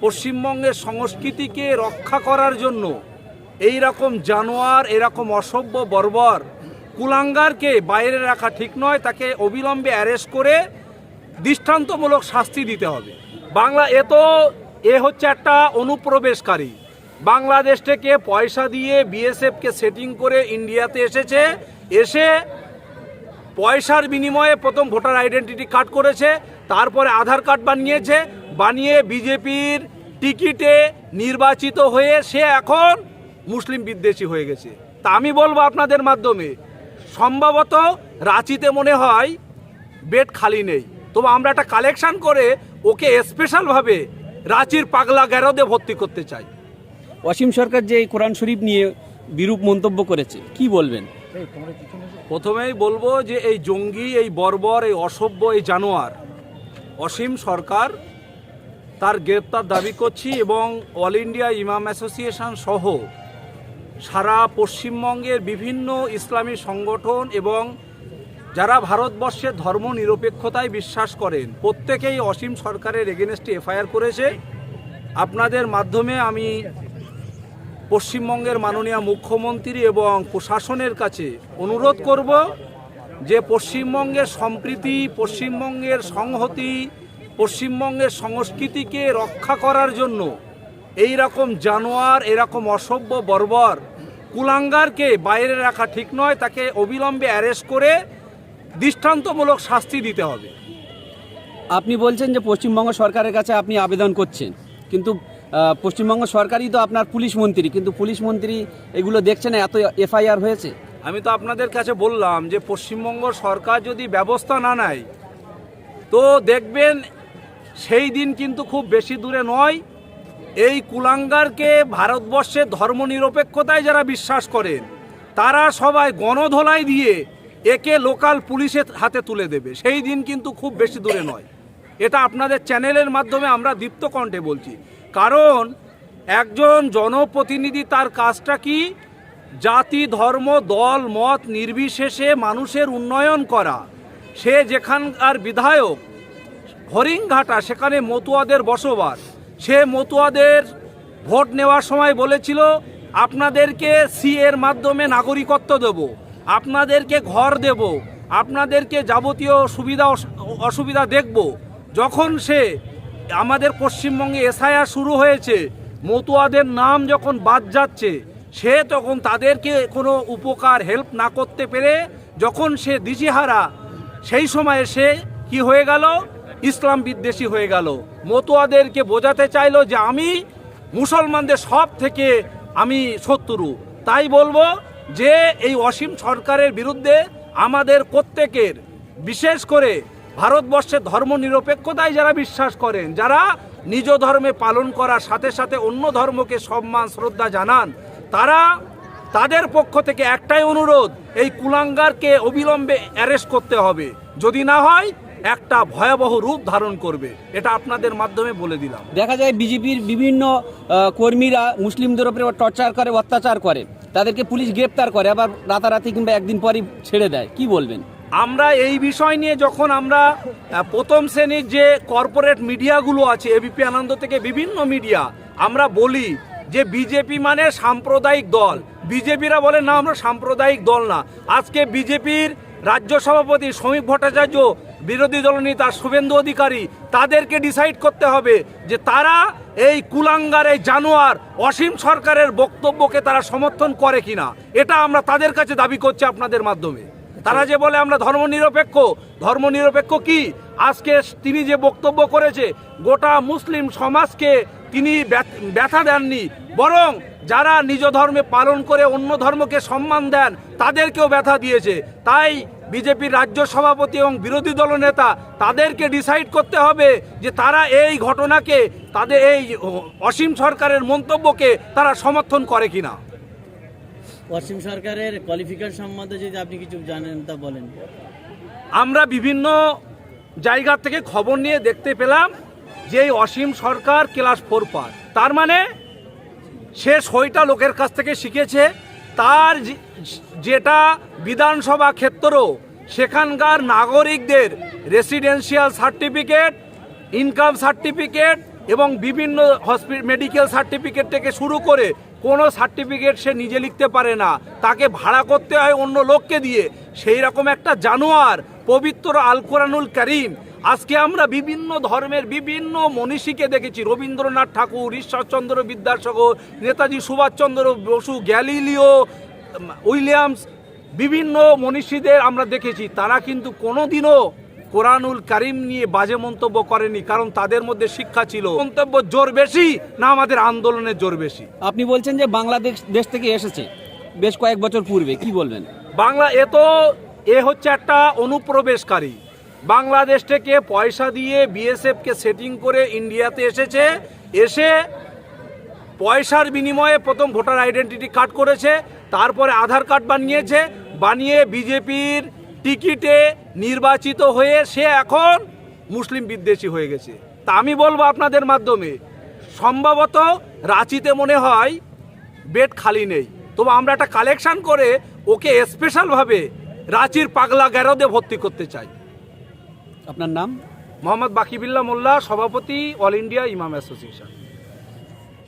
পশ্চিমবঙ্গের সংস্কৃতিকে রক্ষা করার জন্য এই রকম জানোয়ার, এরকম অসভ্য বর্বর কুলাঙ্গারকে বাইরে রাখা ঠিক নয়। তাকে অবিলম্বে অ্যারেস্ট করে দৃষ্টান্তমূলক শাস্তি দিতে হবে। এ হচ্ছে একটা অনুপ্রবেশকারী, বাংলাদেশ থেকে পয়সা দিয়ে বিএসএফকে সেটিং করে ইন্ডিয়াতে এসেছে, এসে পয়সার বিনিময়ে প্রথম ভোটার আইডেন্টিটি কার্ড করেছে, তারপরে আধার কার্ড বানিয়ে বিজেপির টিকিটে নির্বাচিত হয়ে সে এখন মুসলিম বিদ্বেষী হয়ে গেছে। তা আমি বলবো আপনাদের মাধ্যমে, সম্ভবত রাঁচিতে মনে হয় বেড খালি নেই, তবে আমরা একটা কালেকশন করে ওকে স্পেশালভাবে রাঁচির পাগলা গ্যারোদে ভর্তি করতে চাই। অসীম সরকার যে এই কোরআন শরীফ নিয়ে বিরূপ মন্তব্য করেছে, কি বলবেন? প্রথমেই বলবো যে এই জঙ্গি, এই বর্বর, এই অসভ্য, এই জানোয়ার অসীম সরকার, তার গ্রেপ্তার দাবি করছি এবং অল ইন্ডিয়া ইমাম অ্যাসোসিয়েশন সহ সারা পশ্চিমবঙ্গের বিভিন্ন ইসলামী সংগঠন এবং যারা ভারতবর্ষের ধর্ম নিরপেক্ষতায় বিশ্বাস করেন প্রত্যেকেই অসীম সরকারের এগেনস্টে এফআইআর করেছে। আপনাদের মাধ্যমে আমি পশ্চিমবঙ্গের মাননীয় মুখ্যমন্ত্রী এবং প্রশাসনের কাছে অনুরোধ করব যে পশ্চিমবঙ্গের সম্প্রীতি, পশ্চিমবঙ্গের সংহতি, পশ্চিমবঙ্গের সংস্কৃতিকে রক্ষা করার জন্য এই রকম জানোয়ার, এরকম অসভ্য বর্বর কুলাঙ্গারকে বাইরে রাখা ঠিক নয়। তাকে অবিলম্বে অ্যারেস্ট করে দৃষ্টান্তমূলক শাস্তি দিতে হবে। আপনি বলছেন যে পশ্চিমবঙ্গ সরকারের কাছে আপনি আবেদন করছেন, কিন্তু পশ্চিমবঙ্গ সরকারই তো আপনার পুলিশ মন্ত্রী, কিন্তু পুলিশ মন্ত্রী এগুলো দেখছে না, এত এফআইআর হয়েছে। আমি তো আপনাদের কাছে বললাম যে পশ্চিমবঙ্গ সরকার যদি ব্যবস্থা না নেয় তো দেখবেন সেই দিন কিন্তু খুব বেশি দূরে নয়। এই কুলাঙ্গারকে ভারতবর্ষের ধর্মনিরপেক্ষতায় যারা বিশ্বাস করেন তারা সবাই গণধোলাই দিয়ে একে লোকাল পুলিশের হাতে তুলে দেবে, সেই দিন কিন্তু খুব বেশি দূরে নয়। এটা আপনাদের চ্যানেলের মাধ্যমে আমরা দীপ্ত কণ্ঠে বলছি, কারণ একজন জনপ্রতিনিধি তার কাজটা কি? জাতি, ধর্ম, দল, মত নির্বিশেষে মানুষের উন্নয়ন করা। সে যেখানকার বিধায়ক হরিংঘাটা, সেখানে মতুয়াদের বসবাস, সে মতুয়াদের ভোট নেওয়ার সময় বলেছিল আপনাদেরকে সিএর মাধ্যমে নাগরিকত্ব দেব, আপনাদেরকে ঘর দেব, আপনাদেরকে যাবতীয় সুবিধা অসুবিধা দেখব। যখন সে আমাদের পশ্চিমবঙ্গে এসআইআর শুরু হয়েছে, মতুয়াদের নাম যখন বাদ যাচ্ছে, সে তখন তাদেরকে কোনো উপকার হেল্প না করতে পেরে যখন সে দিশেহারা, সেই সময়ে সে কি হয়ে গেল? ইসলাম বিদ্বেষী হয়ে গেল। মতুয়াদেরকে বোঝাতে চাইলো যে আমি মুসলমানদের সব থেকে আমি শত্রু। তাই বলবো যে এই অসীম সরকারের বিরুদ্ধে আমাদের প্রত্যেকের, বিশেষ করে ভারতবর্ষের ধর্মনিরপেক্ষতায় যারা বিশ্বাস করেন, যারা নিজ ধর্মে পালন করার সাথে সাথে অন্য ধর্মকে সম্মান শ্রদ্ধা জানান, তাদের পক্ষ থেকে একটাই অনুরোধ, এই কুলাঙ্গারকে অবিলম্বে অ্যারেস্ট করতে হবে। যদি না হয় একটা ভয়াবহ রূপ ধারণ করবে, এটা আপনাদের মাধ্যমে বলে দিলাম। দেখা যায় বিজেপির বিভিন্ন কর্মীরা মুসলিমদের উপরে টর্চার করে, অত্যাচার করে, তাদেরকে পুলিশ গ্রেপ্তার করে, আবার রাতারাতি কিংবা একদিন পরই ছেড়ে দেয়। কি বলবেন? আমরা এই বিষয় নিয়ে যখন আমরা প্রথম শ্রেণীর যে কর্পোরেট মিডিয়াগুলো আছে, এবিপি আনন্দ থেকে বিভিন্ন মিডিয়া, আমরা বলি যে বিজেপি মানে সাম্প্রদায়িক দল, বিজেপিরা বলে না আমরা সাম্প্রদায়িক দল না। আজকে বিজেপির রাজ্য সভাপতি শ্রমিক ভট্টাচার্য, বিরোধী দলনেতা শুভেন্দু অধিকারী, তাদেরকে ডিসাইড করতে হবে যে তারা এই কুলাঙ্গার, এই জানোয়ার অসীম সরকারের বক্তব্যকে তারা সমর্থন করে কিনা। এটা আমরা তাদের কাছে দাবি করছি আপনাদের মাধ্যমে। তারা যে বলে আমরা ধর্মনিরপেক্ষ কি? আজকে তিনি যে বক্তব্য করেছে, গোটা মুসলিম সমাজকে তিনি ব্যথা দেননি, বরং যারা নিজ ধর্মে পালন করে অন্য ধর্মকে সম্মান দেন তাদেরকেও ব্যথা দিয়েছে। তাই বিজেপির রাজ্য সভাপতি এবং বিরোধী দলনেতা তাদেরকে ডিসাইড করতে হবে যে তারা এই ঘটনাকে, তাদের এই অসীম সরকারের মন্তব্যকে তারা সমর্থন করে কিনা। অসীম সরকারের কোয়ালিফিকেশন সম্বন্ধে যদি আপনি কিছু জানেন তা বলেন। আমরা বিভিন্ন জায়গা থেকে খবর নিয়ে দেখতে পেলাম যে এই অসীম সরকার ক্লাস 4 পাস, তার মানে সে 6টা লোকের কাছ থেকে শিখেছে। তার যেটা বিধানসভা ক্ষেত্র, সেখানকার নাগরিকদের রেসিডেন্সিয়াল সার্টিফিকেট, ইনকাম সার্টিফিকেট, এবং বিভিন্ন মেডিকেল সার্টিফিকেট থেকে শুরু করে কোনো সার্টিফিকেট সে নিজে লিখতে পারে না, তাকে ভাড়া করতে হয় অন্য লোককে দিয়ে। সেই রকম একটা জানোয়ার পবিত্র আল কোরআনুল কারীম, আজকে আমরা বিভিন্ন ধর্মের বিভিন্ন মনীষীকে দেখেছি, রবীন্দ্রনাথ ঠাকুর, ঈশ্বরচন্দ্র বিদ্যাসাগর, নেতাজি সুভাষচন্দ্র বসু, গ্যালিলিও, উইলিয়ামস, বিভিন্ন মনীষীদের আমরা দেখেছি। তারা কিন্তু কোনোদিনও কোরআনুল কারীম নিয়ে বাজে মন্তব্য করেনি, কারণ তাদের মধ্যে শিক্ষা ছিল। মন্তব্য জোর বেশি না আমাদের আন্দোলনের জোর বেশি? আপনি বলছেন যে বাংলাদেশ দেশ থেকে এসেছে বেশ কয়েক বছর পূর্বে, কি বলবেন? বাংলা এ হচ্ছে একটা অনুপ্রবেশকারী। বাংলাদেশ থেকে পয়সা দিয়ে বিএসএফকে সেটিং করে ইন্ডিয়াতে এসেছে, এসে পয়সার বিনিময়ে প্রথম ভোটার আইডেন্টিটি কার্ড করেছে, তারপরে আধার কার্ড বানিয়ে বিজেপির টিকিটে নির্বাচিত হয়ে সে এখন মুসলিম বিদ্বেষী হয়ে গেছে। তা আমি বলবো আপনাদের মাধ্যমে, সম্ভবত রাঁচিতে মনে হয় বেড খালি নেই, তবে আমরা একটা কালেকশন করে ওকে স্পেশালভাবে রাঁচির পাগলা গ্যারোদে ভর্তি করতে চাই। আপনার নাম? মোহাম্মদ বাকিবিল্লাহ মোল্লা, সভাপতি অল ইন্ডিয়া ইমাম অ্যাসোসিয়েশন।